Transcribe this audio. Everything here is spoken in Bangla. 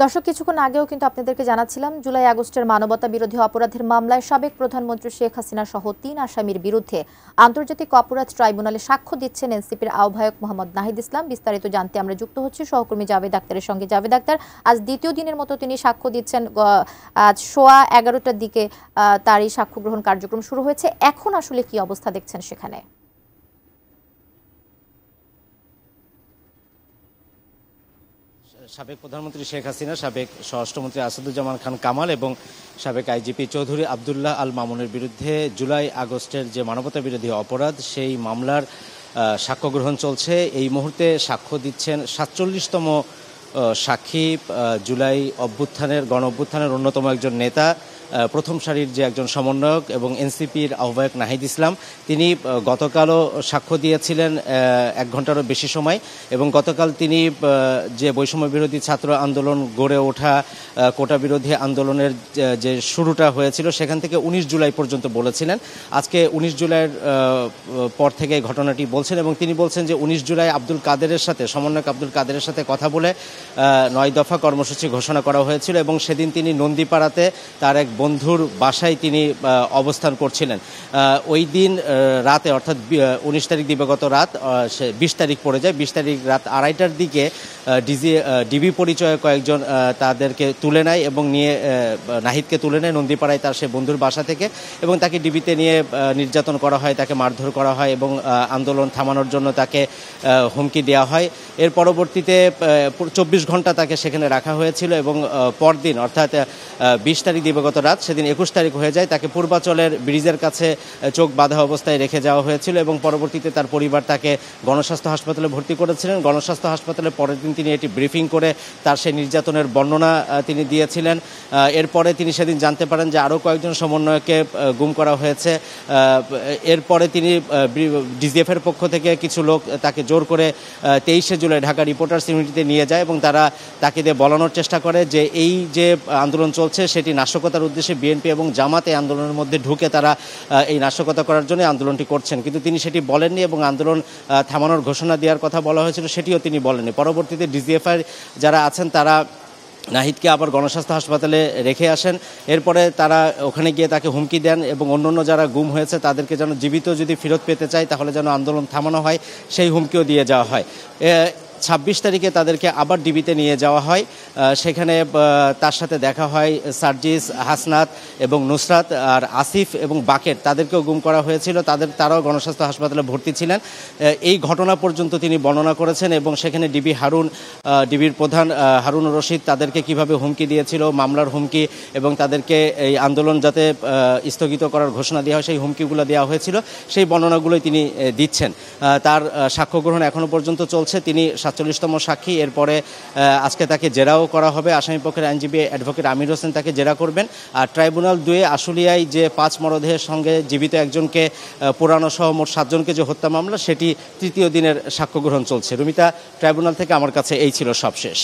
দর্শক, কিছুক্ষণ আগেও কিন্তু আপনাদেরকে জানাচ্ছিলাম জুলাই আগস্টের মানবতা বিরোধী অপরাধের মামলায় সাবেক প্রধানমন্ত্রী শেখ হাসিনা সহ ৩ আসামির বিরুদ্ধে আন্তর্জাতিক অপরাধ ট্রাইব্যুনালে সাক্ষ্য দিচ্ছেন এনসিপির আহ্বায়ক মোহাম্মদ নাহিদ ইসলাম। বিস্তারিত জানতে আমরা যুক্ত হচ্ছি সহকর্মী জাভেদ আক্তারের সঙ্গে। জাভেদ আক্তার, আজ দ্বিতীয় দিনের মতো তিনি সাক্ষ্য দিচ্ছেন। আজ সোয়া ১১টার দিকে তার এই সাক্ষ্য গ্রহণ কার্যক্রম শুরু হয়েছে। এখন আসলে কি অবস্থা দেখছেন সেখানে? সাবেক প্রধানমন্ত্রী শেখ হাসিনা, সাবেক স্বরাষ্ট্রমন্ত্রী আসাদুজ্জামান খান কামাল এবং সাবেক আইজিপি চৌধুরী আবদুল্লাহ আল মামুনের বিরুদ্ধে জুলাই আগস্টের যে মানবতা বিরোধী অপরাধ সেই মামলার সাক্ষ্য গ্রহণ চলছে। এই মুহূর্তে সাক্ষ্য দিচ্ছেন ৪৭তম সাক্ষী, জুলাই অভ্যুত্থানের গণ অভ্যুত্থানের অন্যতম একজন নেতা, প্রথম সারির যে একজন সমন্বয়ক এবং এনসিপির আহ্বায়ক নাহিদ ইসলাম। তিনি গতকালও সাক্ষ্য দিয়েছিলেন ১ ঘন্টারও বেশি সময় এবং গতকাল তিনি যে বৈষম্য বিরোধী ছাত্র আন্দোলন গড়ে ওঠা, কোটা বিরোধী আন্দোলনের যে শুরুটা হয়েছিল সেখান থেকে ১৯ জুলাই পর্যন্ত বলেছিলেন। আজকে ১৯ জুলাইয়ের পর থেকে ঘটনাটি বলছেন এবং তিনি বলছেন যে ১৯ জুলাই আব্দুল কাদেরের সাথে, সমন্বয়ক আব্দুল কাদেরের সাথে কথা বলে ৯ দফা কর্মসূচি ঘোষণা করা হয়েছিল এবং সেদিন তিনি নন্দীপাড়াতে তার এক বন্ধুর বাসায় তিনি অবস্থান করছিলেন। ওই দিন রাতে, অর্থাৎ ১৯ তারিখ দিবাগত রাত, ২০ তারিখ পড়ে যায়। ২০ তারিখ রাত ২:৩০টার দিকে ডিবি পরিচয়ে কয়েকজন তাদেরকে তুলে নেয় এবং নিয়ে নাহিদকে তুলে নেয় নন্দীপাড়ায় তার সে বন্ধুর বাসা থেকে এবং তাকে ডিবিতে নিয়ে নির্যাতন করা হয়, তাকে মারধর করা হয় এবং আন্দোলন থামানোর জন্য তাকে হুমকি দেওয়া হয়। এর পরবর্তীতে ২৪ ঘন্টা তাকে সেখানে রাখা হয়েছিল এবং পরদিন, অর্থাৎ ২০ তারিখ দিবাগত রাত, সেদিন ২১ তারিখ হয়ে যায়, তাকে পূর্বাচলের ব্রিজের কাছে চোখ বাঁধা অবস্থায় রেখে যাওয়া হয়েছিল এবং পরবর্তীতে তার পরিবার তাকে গণস্বাস্থ্য হাসপাতালে ভর্তি করেছিলেন। গণস্বাস্থ্য হাসপাতালে পরের দিন তিনি এটি ব্রিফিং করে তার সেই নির্যাতনের বর্ণনা তিনি দিয়েছিলেন। এরপরে তিনি সেদিন জানতে পারেন যে আরও কয়েকজন সমন্বয়কে গুম করা হয়েছে। এরপরে তিনি ডিজিএফের পক্ষ থেকে কিছু লোক তাকে জোর করে ২৩শে জুলাই ঢাকা রিপোর্টার্স ইউনিটিতে নিয়ে যায় এবং তাকে দিয়ে বলানোর চেষ্টা করে যে এই যে আন্দোলন চলছে সেটি নাশকতার উদ্দেশ্যে বিএনপি এবং জামাত এই আন্দোলনের মধ্যে ঢুকে তারা এই নাশকতা করার জন্য আন্দোলনটি করছেন, কিন্তু তিনি সেটি বলেননি এবং আন্দোলন থামানোর ঘোষণা দেওয়ার কথা বলা হয়েছিল সেটিও তিনি বলেননি। পরবর্তীতে ডিজিএফআই যারা আছেন তারা নাহিদকে আবার গণস্বাস্থ্য হাসপাতালে রেখে আসেন। এরপরে তারা ওখানে গিয়ে তাকে হুমকি দেন এবং অন্যান্য যারা গুম হয়েছে তাদেরকে যেন জীবিত যদি ফেরত পেতে চায় তাহলে যেন আন্দোলন থামানো হয় সেই হুমকিও দিয়ে যাওয়া হয়। ২৬ তারিখে তাদেরকে আবার ডিবিতে নিয়ে যাওয়া হয়। সেখানে তার সাথে দেখা হয় সার্জিস, হাসনাত এবং নুসরাত, আর আসিফ এবং বাকের, তাদেরকেও গুম করা হয়েছিল। তারাও গণস্বাস্থ্য হাসপাতালে ভর্তি ছিলেন। এই ঘটনা পর্যন্ত তিনি বর্ণনা করেছেন এবং সেখানে ডিবির প্রধান হারুন রশিদ তাদেরকে কিভাবে হুমকি দিয়েছিল, মামলার হুমকি, এবং তাদেরকে এই আন্দোলন যাতে স্থগিত করার ঘোষণা দেওয়া হয় সেই হুমকিগুলো দেওয়া হয়েছিল, সেই বর্ণনাগুলোই তিনি দিচ্ছেন। তার সাক্ষ্য গ্রহণ এখনও পর্যন্ত চলছে। তিনি ৪৭তম সাক্ষী। এরপরে আজকে তাকে জেরাও করা হবে। আসামিপক্ষের আইনজীবী অ্যাডভোকেট আমির হোসেন তাকে জেরা করবেন। আর ট্রাইব্যুনাল ২ আশুলিয়ায় যে ৫ মরদেহের সঙ্গে জীবিত একজনকে পোড়ানো সহ মোট ৭ জনকে যে হত্যা মামলা, সেটি তৃতীয় দিনের সাক্ষ্য গ্রহণ চলছে। রুমিতা, ট্রাইব্যুনাল থেকে আমার কাছে এই ছিল সবশেষ।